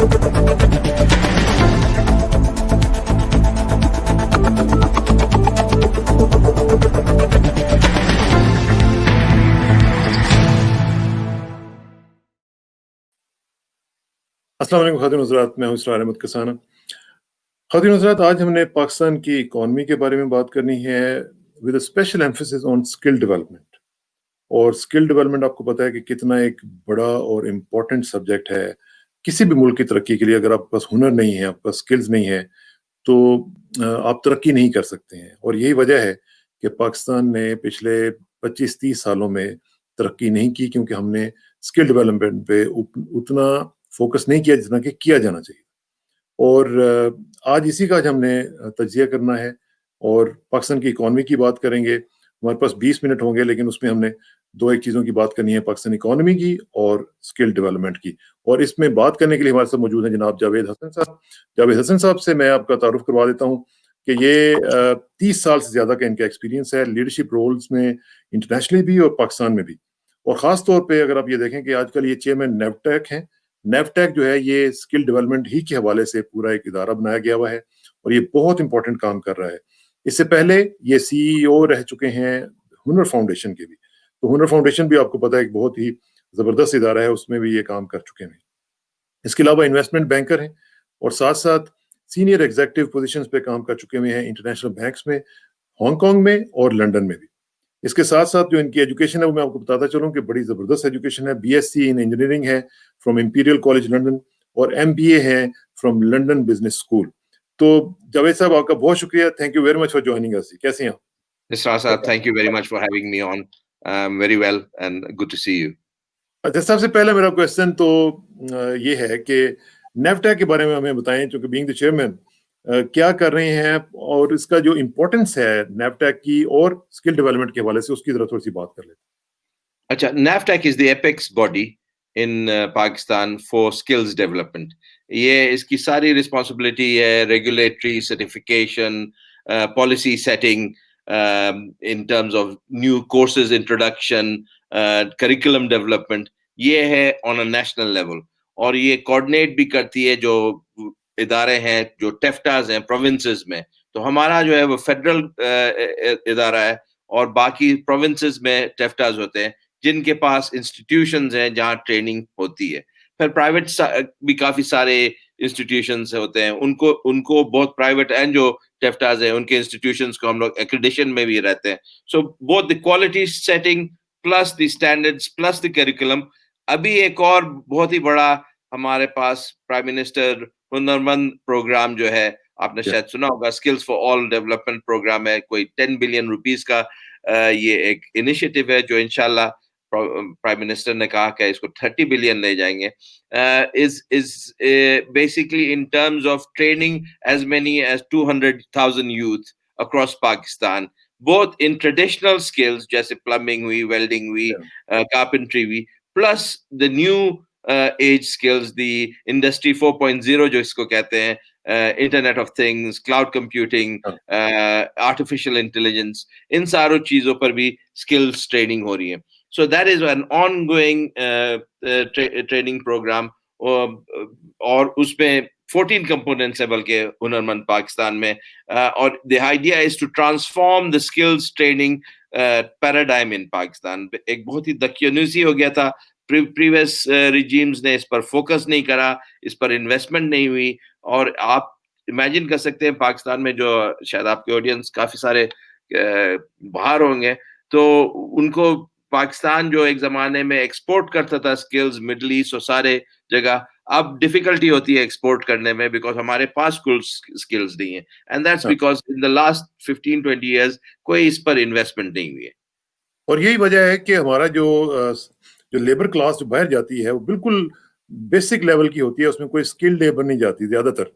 अस्सलाम वालेकुम ख़ातिन हज़रात, मैं हूं इसरार अहमद कसाना। ख़ातिन हज़रात, आज हमने पाकिस्तान की इकॉनमी के बारे में बात करनी है with a special emphasis on skill development. और स्किल डेवलपमेंट आपको पता है कि कितना एक बड़ा और इम्पोर्टेंट सब्जेक्ट है किसी भी मुल्क की तरक्की के लिए। अगर आपके पास हुनर नहीं है, आपके पास स्किल्स नहीं है, तो आप तरक्की नहीं कर सकते हैं। और यही वजह है कि पाकिस्तान ने पिछले 25-30 सालों में तरक्की नहीं की, क्योंकि हमने स्किल डेवलपमेंट पे उतना फोकस नहीं किया जितना कि किया जाना चाहिए। और आज इसी का आज हमने तज्जिया करना है और पाकिस्तान की इकॉनमी की बात करेंगे। हमारे पास 20 मिनट होंगे, लेकिन उसमें हमने दो एक चीज़ों की बात करनी है, पाकिस्तान इकॉनमी की और स्किल डेवलपमेंट की। और इसमें बात करने के लिए हमारे साथ मौजूद हैं जनाब जावेद हसन साहब। जावेद हसन साहब से मैं आपका तारुफ करवा देता हूँ कि ये 30 साल से ज़्यादा का इनका एक्सपीरियंस है लीडरशिप रोल्स में, इंटरनेशनली भी और पाकिस्तान में भी। और ख़ास तौर पे अगर आप ये देखें कि आजकल ये चेयरमैन नेवटेक हैं। नेवटेक जो है ये स्किल डेवलपमेंट ही के हवाले से पूरा एक इदारा बनाया गया हुआ है और ये बहुत इंपॉर्टेंट काम कर रहा है। इससे पहले ये सीईओ रह चुके हैं हुनर फाउंडेशन के भी। तो हुनर फाउंडेशन भी आपको पता है एक बहुत ही ज़बरदस्त इदारा है, उसमें भी ये काम कर चुके हैं। इसके अलावा इन्वेस्टमेंट बैंकर हैं और साथ-साथ सीनियर एग्जीक्यूटिव पोजीशंस पे काम कर चुके हुए हैं इंटरनेशनल बैंक्स में, हांगकांग में और लंदन में भी। इसके साथ-साथ जो इनकी एजुकेशन है वो मैं आपको बताता चलूँ कि बड़ी ज़बरदस्त एजुकेशन है। बीएससी इन इंजीनियरिंग है फ्रॉम इंपीरियल कॉलेज लंदन और एमबीए है फ्रॉम लंदन बिज़नेस स्कूल। तो जावेद साहब, आपका बहुत शुक्रिया। Thank you very much for joining us. कैसे हैं आप? Mr. Asad, thank you very much for having me on. Very well and good to see you. अच्छा, सबसे पहले मेरा क्वेश्चन तो ये है कि नेफ्टा के बारे में हमें बताएं, क्योंकि बीइंग द चेयरमैन क्या कर रहे हैं और इसका जो इम्पोर्टेंस है नेफ्टा की और स्किल डेवलपमेंट के हवाले से, उसकी जरा थोड़ी सी बात कर लेते हैं। Acha, NAFTAC is the apex body in Pakistan for skills development. ये इसकी सारी रिस्पॉन्सिबिलिटी है regulatory certification, policy setting in terms of new courses introduction, curriculum development, ये है ऑन अ नेशनल लेवल। और ये कोऑर्डिनेट भी करती है जो इदारे हैं, जो टेफ्टाज हैं प्रोविंसेस में। तो हमारा जो है वो फेडरल इदारा है और बाकी प्रोविंसेस में टेफ्टाज होते हैं जिनके पास इंस्टीट्यूशंस हैं जहां ट्रेनिंग होती है। फिर प्राइवेट भी काफी सारे इंस्टीट्यूशंस होते हैं, उनको उनको बहुत प्राइवेट एंड जो टेफ्टाज है उनके इंस्टीट्यूशंस को हम लोग एक्रेडिशन में भी रहते हैं। So both the quality setting plus the standards plus the curriculum. अभी एक और बहुत ही बड़ा हमारे पास प्राइम मिनिस्टर हुनरमंद प्रोग्राम जो है, आपने शायद सुना होगा, skills for all development program है। कोई 10 बिलियन रुपीस का ये एक इनिशिएटिव है जो इंशाल्लाह प्राइम मिनिस्टर ने कहा कि इसको 30 बिलियन ले जाएंगे। is basically in terms of training as many as 200,000 youth across Pakistan, both in traditional skills जैसे plumbing हुई, welding हुई, carpentry हुई, plus the new age skills, the industry 4.0 जो इसको कहते हैं, internet of things, cloud computing, artificial intelligence, इन सारों चीजों पर भी स्किल्स ट्रेनिंग हो रही है। So that is an ongoing training program और उसमें 14 components है बल्कि हुनरमंद पाकिस्तान में। और the idea is to transform the skills training paradigm in Pakistan। एक बहुत ही दकियानूसी हो गया था, प्रीवियस रिजीम्स ने इस पर फोकस नहीं करा, इस पर इन्वेस्टमेंट नहीं हुई। और आप इमेजिन कर सकते हैं पाकिस्तान में जो शायद आपके ऑडियंस काफी सारे बाहर होंगे, तो उनको पाकिस्तान जो एक जमाने में एक्सपोर्ट करता था स्किल्स मिडिल ईस्ट और सारे जगह, अब डिफिकल्टी होती है एक्सपोर्ट करने में बिकॉज हमारे पास स्किल्स नहीं है। And that's because in the last 15-20 years कोई इस पर इन्वेस्टमेंट नहीं हुई है। और यही वजह है कि हमारा जो लेबर क्लास जो बाहर जाती है वो बिल्कुल बेसिक लेवल की होती है, उसमें कोई स्किल्ड लेबर नहीं जाती। ज्यादातर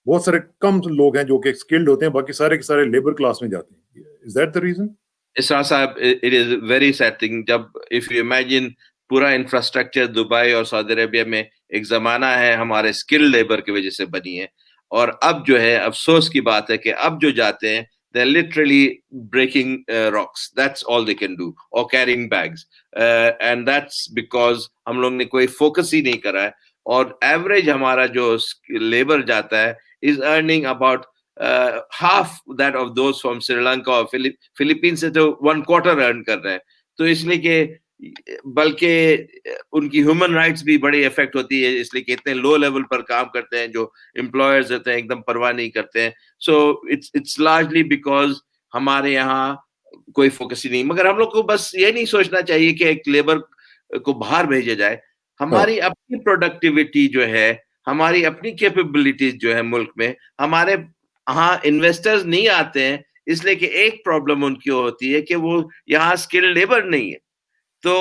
बहुत सारे कम लोग हैं जो कि स्किल्ड होते हैं, बाकी सारे के सारे लेबर क्लास में जाते हैं। Is that the reason? Isra साहब, it is very sad thing. जब इफ यू इमेजिन पूरा इंफ्रास्ट्रक्चर दुबई और सऊदी अरेबिया में एक जमाना है हमारे स्किल लेबर की वजह से बनी है, और अब जो है अफसोस की बात है कि अब जो जाते हैं they're literally breaking rocks, that's all they can do, or carrying bags, and that's because हम लोग ने कोई फोकस ही नहीं करा है। और एवरेज हमारा जो लेबर जाता है is earning about half that of those from Sri Lanka और फिलीपींस से तो 1/4 अर्न कर रहे हैं। तो इसलिए कि बल्कि उनकी ह्यूमन राइट्स भी बड़ी इफेक्ट होती है, इसलिए कि इतने लो लेवल पर काम करते हैं, जो एम्प्लॉयर्स होते हैं एकदम परवाह नहीं करते हैं। सो इट्स लार्जली बिकॉज हमारे यहाँ कोई फोकस ही नहीं। मगर हम लोग को बस ये नहीं सोचना चाहिए कि एक लेबर को बाहर भेजा जाए। हमारी अपनी प्रोडक्टिविटी जो है, हमारी अपनी कैपेबिलिटीज जो है मुल्क में, हमारे यहाँ इन्वेस्टर्स नहीं आते हैं, इसलिए कि एक प्रॉब्लम उनकी होती है कि वो यहाँ स्किल्ड लेबर नहीं है। तो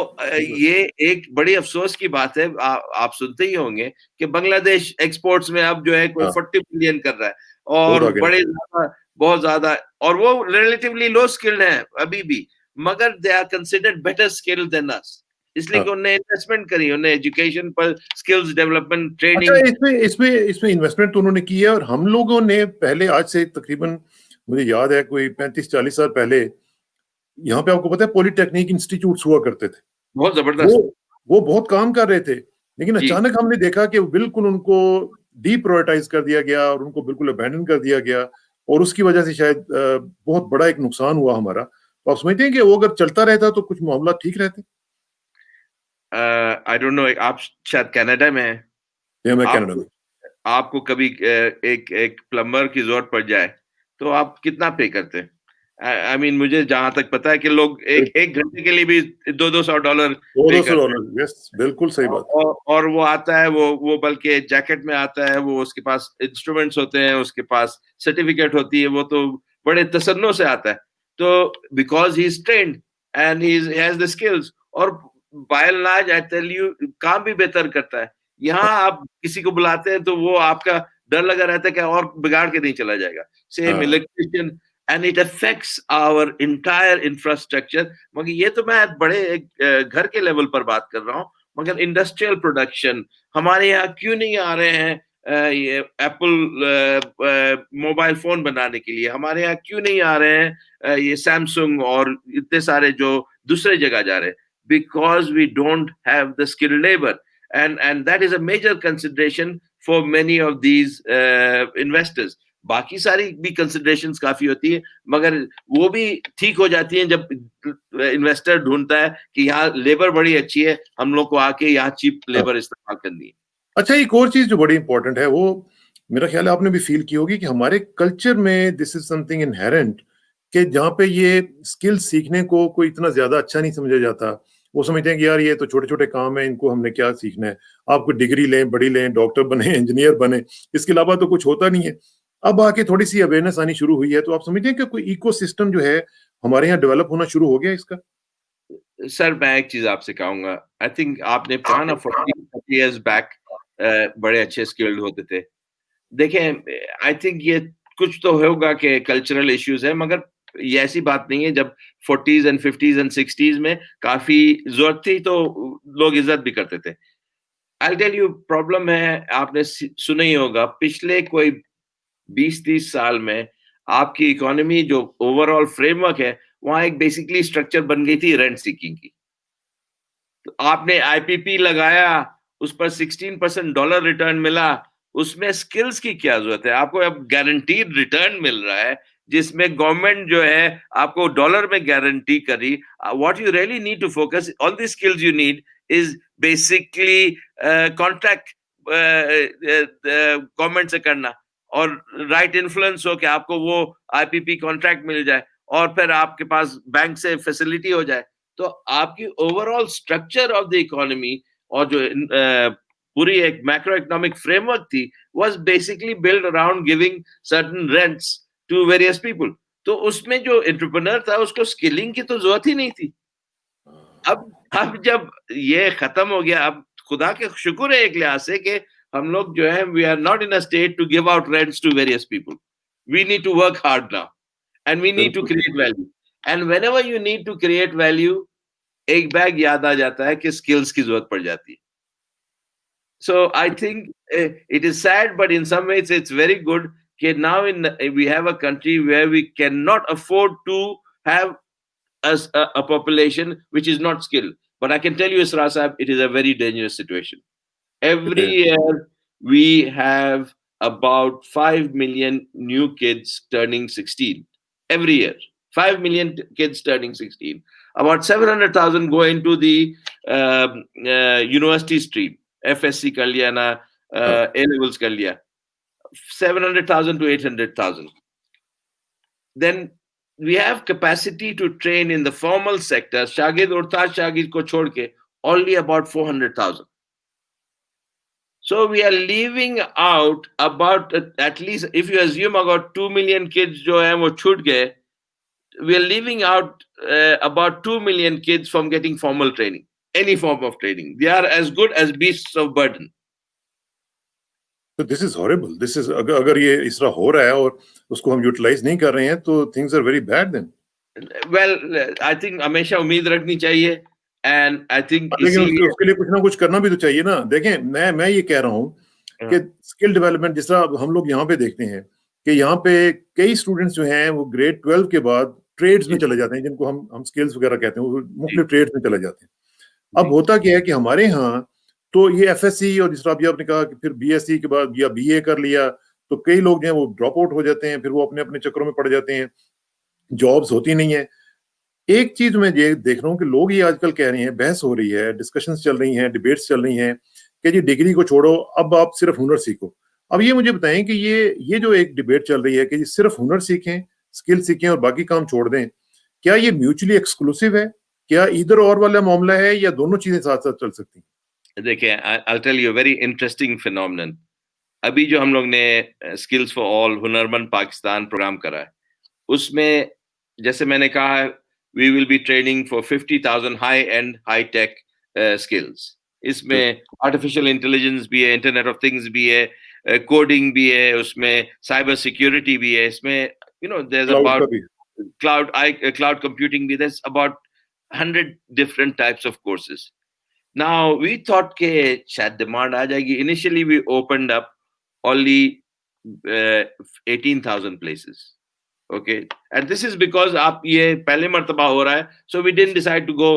ये एक बड़ी अफसोस की बात है। आप सुनते ही होंगे कि बांग्लादेश एक्सपोर्ट्स में अब जो है कोई 40 बिलियन कर रहा है, और बड़े ज्यादा, बहुत ज्यादा, और वो रिलेटिवली लो स्किल्ड हैं अभी भी, मगर they are considered better skilled than us, इसलिए कि उन्होंने इन्वेस्टमेंट करी, उन्होंने एजुकेशन पर, स्किल्स डेवलपमेंट, ट्रेनिंग। अच्छा, इसमें इन्वेस्टमेंट तो उन्होंने की है, और हम लोगों ने पहले, आज से तकरीबन मुझे याद है कोई 35-40 साल पहले, यहाँ पे आपको पता है पॉलिटेक्निक इंस्टीट्यूट्स हुआ करते थे, बहुत जबरदस्त, वो बहुत काम कर रहे थे, लेकिन अचानक हमने देखा कि बिल्कुल उनको डीप्रायोरिटाइज कर दिया गया और उनको बिल्कुल अबैंडन कर दिया गया, और उसकी वजह से शायद बहुत बड़ा एक नुकसान हुआ हमारा। तो आप समझते हैं कि वो अगर चलता रहता तो कुछ मामला ठीक रहते? आई डोंट नो, आप शायद कनाडा में हैं, मैं कनाडा में। आपको कभी एक प्लम्बर की जरूरत पड़ जाए तो आप कितना पे करते हैं? आई मीन, मुझे जहां तक पता है कि लोग एक घंटे के लिए भी $200 पे करते हैं। यस, बिल्कुल सही बात। और वो आता है, वो बल्कि जैकेट में आता है, वो उसके पास इंस्ट्रूमेंट्स होते हैं, उसके पास सर्टिफिकेट होती है, वो तो बड़े तसन्नो से आता है। तो because he is trained and he has the skills, और by and large I tell you काम भी बेहतर करता है। यहाँ आप किसी को बुलाते हैं तो वो आपका डर लगा रहता है कि और बिगाड़ के नहीं चला जाएगा। Same electrician, and it affects our entire infrastructure. मगर ये तो मैं बड़े घर के लेवल पर बात कर रहा हूँ, मगर इंडस्ट्रियल प्रोडक्शन हमारे यहाँ क्यों नहीं आ रहे हैं? ये एप्पल मोबाइल फोन बनाने के लिए हमारे यहाँ क्यों नहीं आ रहे हैं? ये सैमसंग और इतने सारे जो दूसरे जगह जा रहे हैं, because we don't have the skilled labour, and that is a major consideration for many of these investors. बाकी सारी भी कंसिडरेशंस काफी होती है, मगर वो भी ठीक हो जाती हैं जब इन्वेस्टर ढूंढता है कि यहाँ लेबर बड़ी अच्छी है, हम लोग को आके यहाँ चीप लेबर इस्तेमाल करनी है। अच्छा, एक और चीज जो बड़ी इंपॉर्टेंट है, वो मेरा ख्याल है आपने भी फील की होगी कि हमारे कल्चर में दिस इज समथिंग इनहेरेंट, कि जहाँ पे ये स्किल सीखने को कोई इतना ज्यादा अच्छा नहीं समझा जाता। वो समझते हैं कि यार ये तो छोटे छोटे काम है, इनको हमने क्या सीखना है, आपको डिग्री लें, बड़ी लें, डॉक्टर बने, इंजीनियर बने, इसके अलावा तो कुछ होता नहीं है। अब आके थोड़ी सी अवेयरनेस आनी शुरू हुई है, तो आप समझते हैं कि कोई इकोसिस्टम जो है हमारे यहाँ डेवलप होना शुरू हो गया इसका? सर, मैं एक चीज आपसे कहूंगा, आई थिंक आपने कहा ना 40 years बैक बड़े अच्छे स्किल्ड होते थे। देखें, आई थिंक ये कुछ तो होगा कि कल्चरल इश्यूज है, मगर ये ऐसी बात नहीं है। जब 40s and 50s and 60s में काफी जरूरत थी तो लोग इज्जत भी करते थे। आई टेल यू प्रॉब्लम है, आपने सुना ही होगा, पिछले कोई 20-30 साल में आपकी इकोनॉमी जो ओवरऑल फ्रेमवर्क है, वहां एक बेसिकली स्ट्रक्चर बन गई थी रेंट सीकिंग की। तो आपने आईपीपी लगाया, उस पर 16% डॉलर रिटर्न मिला, उसमें स्किल्स की क्या जरूरत है? आपको अब गारंटीड रिटर्न मिल रहा है, जिसमें गवर्नमेंट जो है आपको डॉलर में गारंटी करी। What you really need to focus on the skills you need is basically contract government से करना, और राइट इन्फ्लुएंस हो कि आपको वो आईपीपी कॉन्ट्रैक्ट मिल जाए, और फिर आपके पास बैंक से फैसिलिटी हो जाए। तो आपकी overall structure of the economy और जो पूरी एक मैक्रो इकोनॉमिक फ्रेमवर्क थी, was basically build around giving certain rents to various people. तो उसमें जो एंटरप्रेन्योर था उसको स्किलिंग की तो जरूरत ही नहीं थी। अब जब ये खत्म हो गया, अब खुदा के शुक्र है एक लिहाज से कि हम लोग जो है, we are not in a state to give out rents to various people. We need to work hard now and we need to create value, and whenever you need to create value, एक bag याद आ जाता है कि skills की जरूरत पड़ जाती है। So I think it is sad, but in some ways it's very good that now we have a country where we cannot afford to have a population which is not skilled. But I can tell you, Isra Sahib, it is a very dangerous situation. Every year we have about 5 million new kids turning 16. Every year, 5 million kids turning 16. About 700,000 go into the university stream. FSC कर लिया ना, A levels कर लिया. 700,000 to 800,000. Then we have capacity to train in the formal sector. Shagid और ताज शागिद को छोड़ के only about 400,000. So we are leaving out about at least, if you assume about 2 million kids जो हैं वो छूट गए, we are leaving out about 2 million kids from getting formal training, any form of training. They are as good as beasts of burden. So this is horrible. This is अगर ये इस तरह हो रहा है और उसको हम यूटिलाइज नहीं कर रहे हैं तो things are very bad then. Well, I think हमेशा उम्मीद रखनी चाहिए, and I think लेकिन उसके लिए कुछ ना कुछ करना भी तो चाहिए ना. देखें, मैं ये कह रहा हूँ कि स्किल डेवलपमेंट जिस तरह हम लोग यहाँ पे देखते हैं कि यहाँ पे कई स्टूडेंट्स जो हैं वो ग्रेड 12 के बाद ट्रेड्स में चले जाते हैं, जिनको हम स्किल्स वगैरह कहते हैं, वो मुख्तलिफ ट्रेड्स में चले जाते हैं. अब होता क्या है कि हमारे यहाँ तो ये एफएससी और जिस तरह अभी आपने कहा कि फिर बीएससी के बाद या बीए कर लिया तो कई लोग जो हैं वो ड्रॉप आउट हो जाते हैं, फिर वो अपने अपने चक्करों में पड़ जाते हैं, जॉब्स होती नहीं है. एक चीज मैं ये देख रहा हूँ कि लोग ये आजकल कह रहे हैं, बहस हो रही है, डिस्कशंस चल रही हैं, डिबेट्स चल रही हैं कि जी डिग्री को छोड़ो, अब आप सिर्फ हुनर सीखो. अब ये मुझे बताएं कि ये जो एक डिबेट चल रही है कि जी सिर्फ हुनर सीखें, स्किल सीखें और बाकी काम छोड़ दें, क्या ये म्यूचुअली एक्सक्लूसिव है? क्या इधर और वाला मामला है या दोनों चीजें साथ साथ चल सकती हैं? देखिए, I'll tell you a very interesting phenomenon. अभी जो हम लोग ने स्किल्स फॉर ऑल हुनरमंद पाकिस्तान प्रोग्राम करा है, उसमें जैसे मैंने कहा, we will be training for 50,000 high-end, high-tech skills. इसमें artificial intelligence भी है, Internet of Things भी है, coding भी है, उसमें cyber security भी है, इसमें there's about cloud computing भी, there's about 100 different types of courses. Now we thought के शायद demand आ जाएगी. Initially we opened up only 18,000 places. Okay, and this is because आप ये पहले मर्तबा हो रहा है, so we didn't decide to go.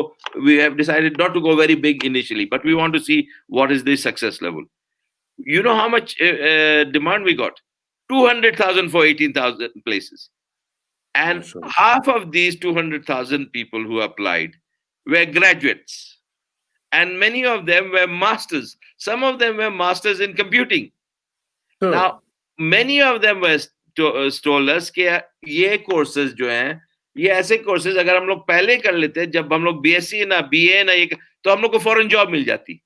We have decided not to go very big initially, but we want to see what is the success level. You know how much demand we got? 200,000 for 18,000 places, and half of these 200,000 people who applied were graduates, and many of them were masters. Some of them were masters in computing. Now, many of them were told us कि ये courses जो हैं, ये ऐसे courses अगर हम लोग पहले कर लेते, जब हम लोग बीएससी ना बीए ना ये, तो हम लोग को फॉरेन जॉब मिल जाती.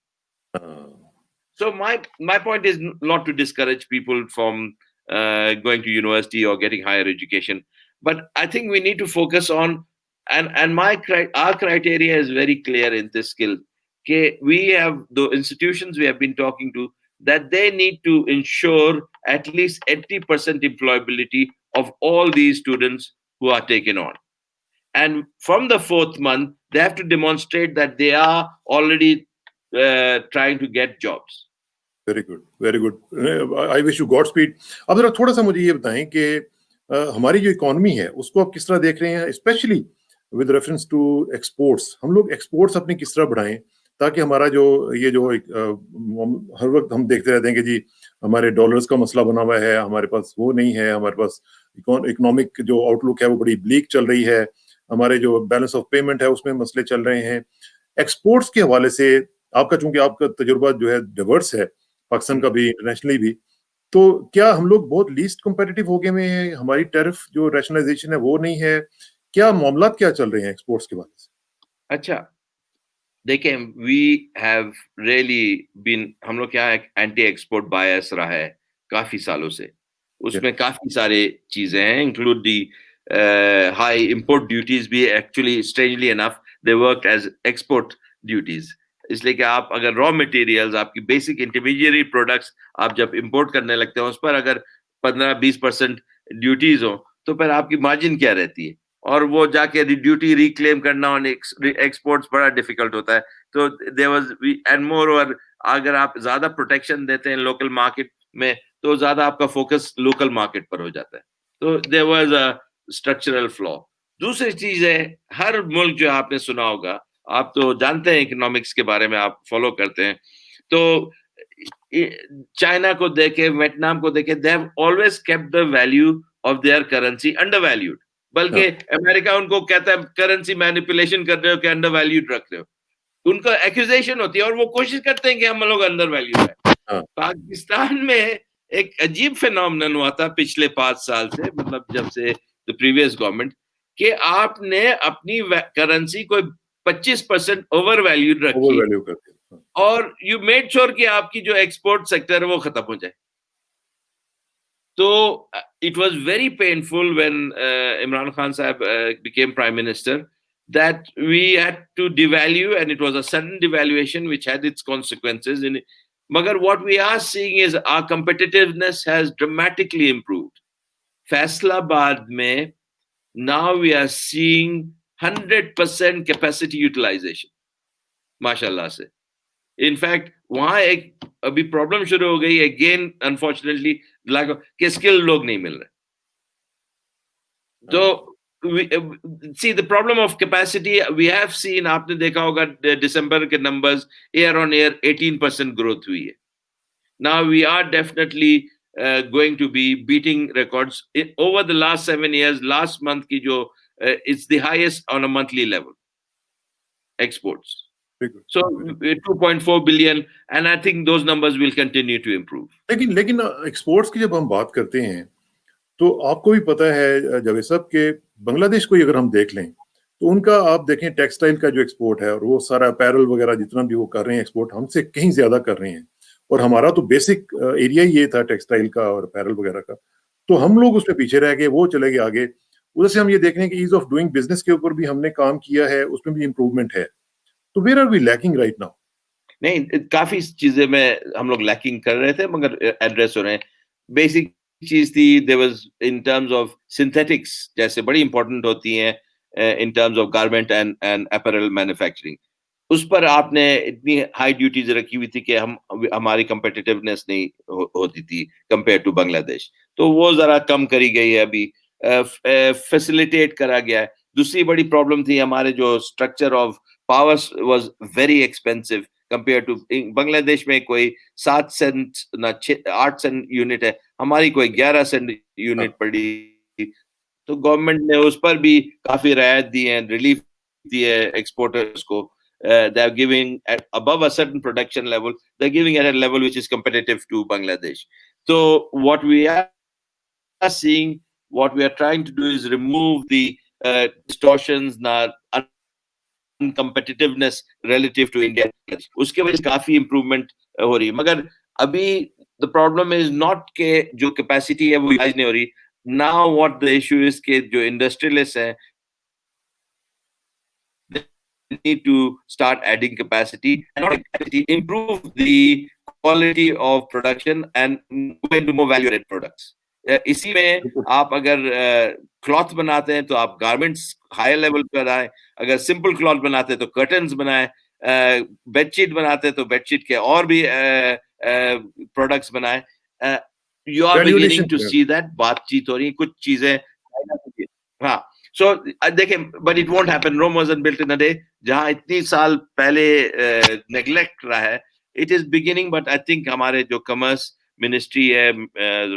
So my point is not to discourage people from going to university or getting higher education, but I think we need to focus on, and our criteria is very clear in this skill. Okay, we have the institutions we have been talking to, that they need to ensure at least 80% employability of all these students who are taken on. And from the 4th month, they have to demonstrate that they are already trying to get jobs. Very good, very good. I wish you Godspeed. अब जरा थोड़ा सा मुझे ये बताएं कि हमारी जो इकोनॉमी है उसको आप किस तरह देख रहे हैं, specially with reference to exports. हम लोग एक्सपोर्ट्स अपनी किस तरह बढ़ाएं ताकि हमारा जो हर वक्त हम देखते रहते हैं कि जी हमारे डॉलर्स का मसला बना हुआ है, हमारे पास वो नहीं है, हमारे पास इकोनॉमिक जो आउटलुक है वो बड़ी ब्लीक चल रही है, हमारे जो बैलेंस ऑफ पेमेंट है उसमें मसले चल रहे हैं. एक्सपोर्ट्स के हवाले से चूंकि आपका तजुर्बा जो है डिवर्स है, पाकिस्तान का भी, इंटरनेशनली भी, तो क्या हम लोग बहुत लीस्ट कम्पेटिटिव हो गए हैं? हमारी टैरिफ जो रैशनलाइजेशन है वो नहीं है, क्या मामला क्या चल रहे हैं एक्सपोर्ट्स के हवाले से? अच्छा, देखिए, we have really been, हम लोग क्या एंटी एक्सपोर्ट बायस रहा है काफी सालों से. उसमें काफी सारे चीजें हैं, include the high import duties भी. Actually strangely enough they work as export duties, इसलिए कि आप अगर रॉ मटेरियल्स, आपकी बेसिक इंटरमीडिएट प्रोडक्ट्स आप जब इंपोर्ट करने लगते हैं, उस पर अगर 15-20% ड्यूटीज हो, तो फिर आपकी मार्जिन क्या रहती है, और वो जाके ड्यूटी रिक्लेम करना ऑन एक्सपोर्ट्स बड़ा डिफिकल्ट होता है. तो there was, and moreover, अगर आप ज्यादा प्रोटेक्शन देते हैं लोकल मार्केट में, तो ज्यादा आपका फोकस लोकल मार्केट पर हो जाता है. तो there was a structural flaw. दूसरी चीज है, हर मुल्क जो आपने सुना होगा, आप तो जानते हैं इकोनॉमिक्स के बारे में, आप फॉलो करते हैं, तो चाइना को देखे, वियतनाम को देखे, they have always kept the value of their currency under valued. बल्कि अमेरिका उनको कहता है करेंसी मैनिपुलेशन कर रहे हो कि अंडर वैल्यूड रख रहे हो। उनका एक्यूजेशन होती है और वो कोशिश करते हैं कि हम लोग अंडर वैल्यूड है। पाकिस्तान में एक अजीब फिनोमिनन हुआ था पिछले 5 साल से, मतलब जब से द प्रीवियस गवर्नमेंट, कि आपने अपनी करेंसी को 25% ओवर वैल्यूड रखी और यू मेड श्योर कि आपकी जो एक्सपोर्ट सेक्टर है वो खत्म हो जाए। तो it was very painful when Imran Khan Sahib became Prime Minister that we had to devalue, and it was a sudden devaluation which had its consequences. Magar what we are seeing is our competitiveness has dramatically improved. Faisalabad mein, now we are seeing 100% capacity utilization, mashallah se. In fact, वहां एक अभी problem शुरू हो गई again, unfortunately like के skill लोग नहीं मिल रहे। तो see the problem of capacity we have seen, आपने देखा होगा दिसंबर के numbers year on year 18% growth हुई है। Now we are definitely going to be beating records over the last 7 years। Last month की जो it's the highest on a monthly level exports. So 2.4 billion, and I think those numbers will continue to improve. लेकिन exports की जब हम बात करते हैं तो आपको भी पता है जावेद साहब के बांग्लादेश को अगर हम देख लें तो उनका आप देखें टेक्सटाइल का जो एक्सपोर्ट है और वो सारा अपैरल वगैरह जितना भी वो कर रहे हैं एक्सपोर्ट हमसे कहीं ज्यादा कर रहे हैं, और हमारा तो बेसिक एरिया ही ये था टेक्सटाइल का और अपैरल वगैरह का, तो हम लोग उसमें पीछे रह गए, वो चले गए आगे। उधर से हम ये देख रहे हैं कि ईज ऑफ डूइंग बिजनेस के ऊपर भी हमने काम किया है, उसमें भी इम्प्रूवमेंट है। तो where are we lacking right now? नहीं, काफी चीजें में हम लोग लैकिंग कर रहे थे मगर एड्रेस हो रहे हैं। बेसिक चीज थी, there was in terms of synthetics जैसे बड़ी इंपॉर्टेंट होती हैं in terms of garment and apparel manufacturing, उस पर आपने इतनी हाई ड्यूटीज रखी हुई थी कि हमारी कंपेटिटिवनेस नहीं होती थी कंपेयर टू बांग्लादेश, तो वो जरा कम करी गई है अभी, फैसिलिटेट करा गया है। दूसरी बड़ी प्रॉब्लम थी हमारे जो structure of power was very expensive compare to Bangladesh में कोई 7 सेंट ना 8 सेंट यूनिट है, हमारी कोई 11 सेंट यूनिट पड़ी। तो गवर्नमेंट ने उस पर भी काफी राहत दी है, रिलीफ दी है एक्सपोर्टर्स को। They are giving at above a certain production level, they're giving at a level which is competitive to Bangladesh. So what we are seeing, what we are trying to do is remove the distortions na competitiveness relative to India. उसके वजह से काफी improvement हो रही है, मगर अभी the problem is not के जो कैपेसिटी है वो यूटिलाइज नहीं हो रही। Now what the issue is के जो इंडस्ट्रियलिस्ट हैं need to start adding capacity and not capacity, improve the quality of production and move into more value added products. इसी में आप अगर क्लॉथ बनाते हैं तो आप गारमेंट्स हायर लेवल पर आए, अगर सिंपल क्लॉथ बनाते हैं तो कर्टन्स बनाए, बेडशीट बनाते हैं तो बेडशीट के और भी प्रोडक्ट्स बनाए। You are beginning to see that बातचीत हो रही है, कुछ चीजें हाँ। So देखें, but it won't happen. Rome wasn't built in a day. जहाँ इतनी साल पहले neglect रहा है, it is beginning. But I think हमारे जो commerce ministry है,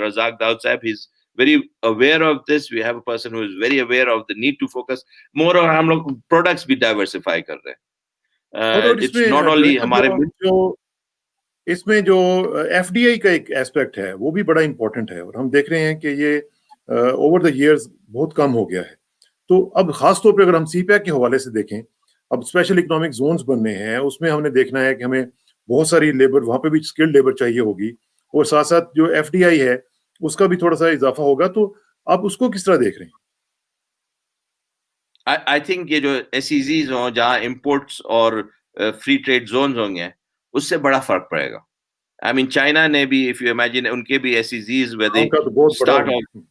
Razak Daud साहब, he's very aware of this. We have a person who is very aware of the need to focus more, और हम लोग products भी diversify कर रहे हैं। It's not only हमारे इसमें जो FDI का एक एस्पेक्ट है वो भी बड़ा इंपॉर्टेंट है, और हम देख रहे हैं कि ये ओवर द इयर्स बहुत कम हो गया है। तो अब खास तौर पे अगर हम सीपैक के हवाले से देखें, अब स्पेशल इकोनॉमिक जोन्स बनने हैं, उसमें हमने देखना है कि हमें बहुत सारी लेबर, वहां पे भी स्किल्ड लेबर चाहिए होगी, और साथ साथ जो FDI है उसका भी थोड़ा सा इजाफा होगा। तो आप उसको किस तरह देख रहे हैं? आई थिंक ये जो SEZs हों जहाँ इम्पोर्ट्स और फ्री ट्रेड जोन्स होंगे उससे बड़ा फर्क पड़ेगा। आई मीन चाइना ने भी, इफ यू इमेजिन, उनके भी SEZs where they start off,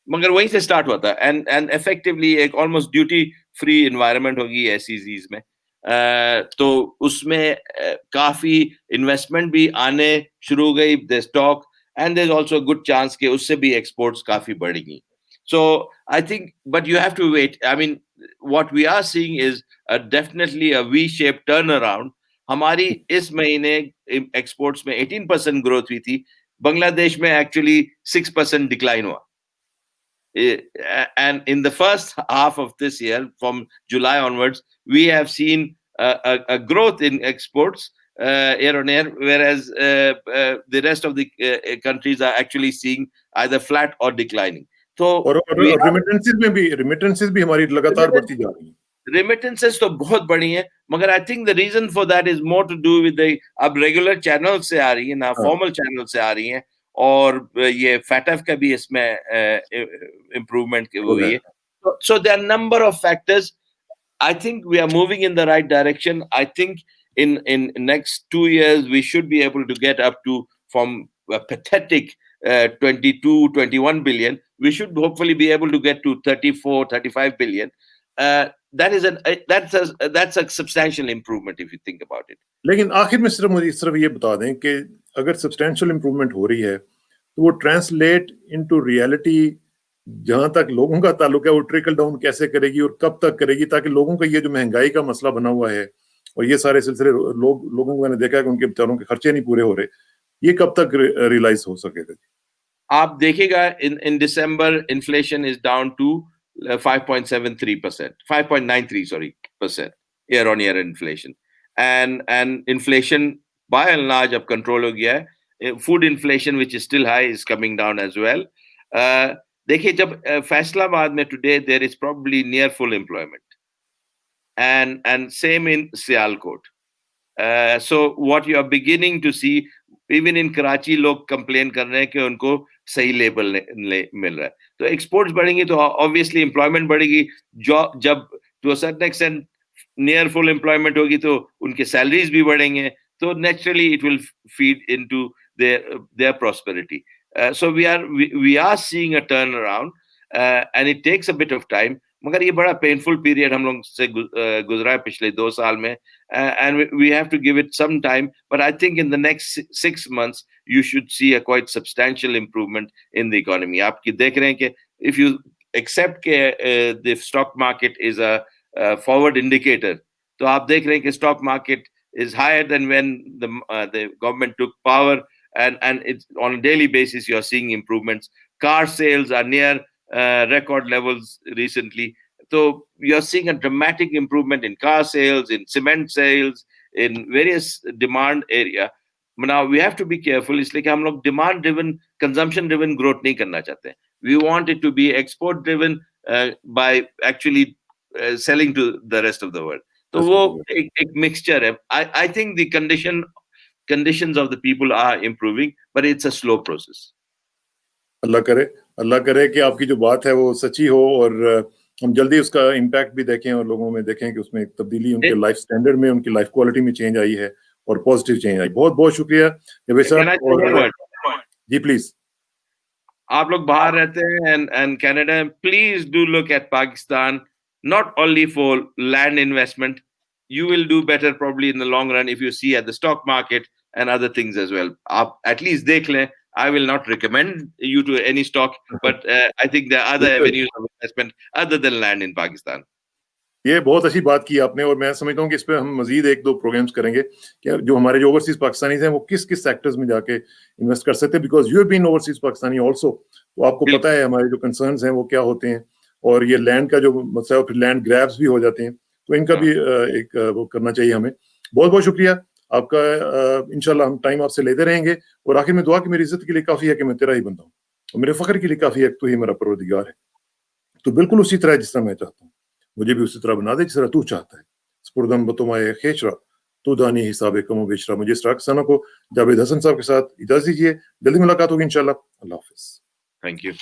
मगर वहीं से स्टार्ट हुआ था, एंड इफेक्टिवली एक ऑलमोस्ट ड्यूटी फ्री एनवायरनमेंट होगी SEZs में। तो उसमें काफी इन्वेस्टमेंट भी आने शुरू हो गई, the stock, and there is also good chance कि उससे भी एक्सपोर्ट्स काफी बढ़ेंगी। So I think, but you have to wait. I mean what we are seeing is definitely a V-shaped turnaround, हमारी इस महीने एक्सपोर्ट्स में 18% ग्रोथ हुई थी, बांग्लादेश में एक्चुअली 6% डिक्लाइन हुआ. And in the first half of this year, from July onwards, we have seen a growth in exports year on year, whereas the rest of the countries are actually seeing either flat or declining. So और remittances भी हमारी लगातार बढ़ती जा रही हैं. Remittances तो बहुत बड़ी हैं, मगर I think the reason for that is more to do with the अब regular channel से आ रही है ना, formal channel से आ रही हैं, और ये FATF का भी इसमें improvement हुई है. So there are a number of factors. I think we are moving in the right direction. I think in next 2 years we should be able to get up to, from a pathetic 22-21 billion, we should hopefully be able to get to 34-35 billion. That's a substantial improvement if you think about it. लेकिन आखिर में सिर्फ मुझे सिर्फ ये बता दें कि अगर सब्सटेंशियल इंप्रूवमेंट हो रही है तो वो ट्रांसलेट इनटू रियलिटी, जहां तक लोगों का ताल्लुक है, वो ट्रिकल डाउन कैसे करेगी और कब तक करेगी, ताकि लोगों का ये जो महंगाई का मसला बना हुआ है और ये सारे सिलसिले लोगों को मैंने देखा है कि उनके बेचारों के खर्चे नहीं पूरे हो रहे, ये कब तक रियलाइज हो सकेगा? आप देखिएगा in December inflation is down to 5.73%, 5.93% year on year inflation, and inflation by and large अब control हो गया है. Food inflation which is still high is coming down as well. देखिए जब फैसलाबाद में today there is probably near full employment, and same in Sialkot. So what you are beginning to see even in Karachi, लोग complain कर रहे हैं कि उनको सही लेबल मिल रहा है. तो एक्सपोर्ट्स बढ़ेंगे तो ऑब्वियसली एम्प्लॉयमेंट बढ़ेगी. जब to a certain extent near full employment होगी तो उनके सैलरीज भी बढ़ेंगे, तो naturally it will feed into their prosperity. So we are seeing a turnaround, and it takes a bit of time. मगर ये बड़ा पेनफुल पीरियड हम लोग से गुजरा है पिछले 2 साल में, and we have to give it some time, but I think in the next 6 months you should see a quite substantial improvement in the economy. आप देख रहे हैं कि if you accept कि the stock market is a forward indicator, तो आप देख रहे हैं कि stock market is higher than when the government took power, and it's on a daily basis you are seeing improvements. Car sales are near record levels recently. So you're seeing a dramatic improvement in car sales, in cement sales, in various demand area. Now we have to be careful. इसलिए कि हम लोग demand driven, consumption driven growth नहीं करना चाहते. We want it to be export driven by actually selling to the rest of the world. तो वो एक mixture है. I think the conditions of the people are improving, but it's a slow process. अल्लाह करे कि आपकी जो बात है वो सच्ची हो और हम जल्दी उसका इम्पैक्ट भी देखें और लोगों में देखें कि उसमें एक तब्दीली उनके लाइफ स्टैंडर्ड में, उनकी लाइफ क्वालिटी में चेंज आई है और पॉजिटिव चेंज आई. बहुत बहुत शुक्रिया जी. प्लीज, आप लोग बाहर रहते हैं and Canada, please do look at Pakistan, not only for land investment. You will do better probably in the long run if you see at the stock market and other things as well. आप at least देख लें. I will not recommend you to any stock, but I think there are other avenues of investment other than land in Pakistan. ये बहुत अच्छी बात की आपने, और मैं समझता हूँ कि इस पे हम मजीद 1-2 प्रोग्राम्स करेंगे कि जो हमारे जो ओवरसीज पाकिस्तानीज हैं वो किस किस सेक्टर्स में जाके इन्वेस्ट कर सकते हैं, because you have been overseas Pakistani also. तो आपको पता है हमारे जो कंसर्न्स हैं वो क्या होते हैं, और ये लैंड का जो मसला है फिर लैंड ग्रैब्स भी हो जाते हैं, तो इनका भी एक वो करना चाहिए हमें. बहुत बहुत शुक्रिया आपका. इंशाल्लाह हम टाइम आपसे लेते रहेंगे, और आखिर में दुआ कि मेरी इज्जत के लिए काफी है कि मैं तेरा ही बंदा हूँ, और मेरे फख्र के लिए काफी है कि तू ही मेरा परवरदिगार है. तो बिल्कुल उसी तरह जिस तरह मैं चाहता हूँ मुझे भी उसी तरह बना दे जिस तरह तू चाहता है. स्पुरदम बतुमाए खेचरा तो दानी हिसाब कमो बेचरा. मुझे इस राक्साना को जावेद हसन साहब के साथ इजाजत दीजिए. जल्दी मुलाकात होगी इंशाल्लाह. अल्लाह हाफिज. Thank you.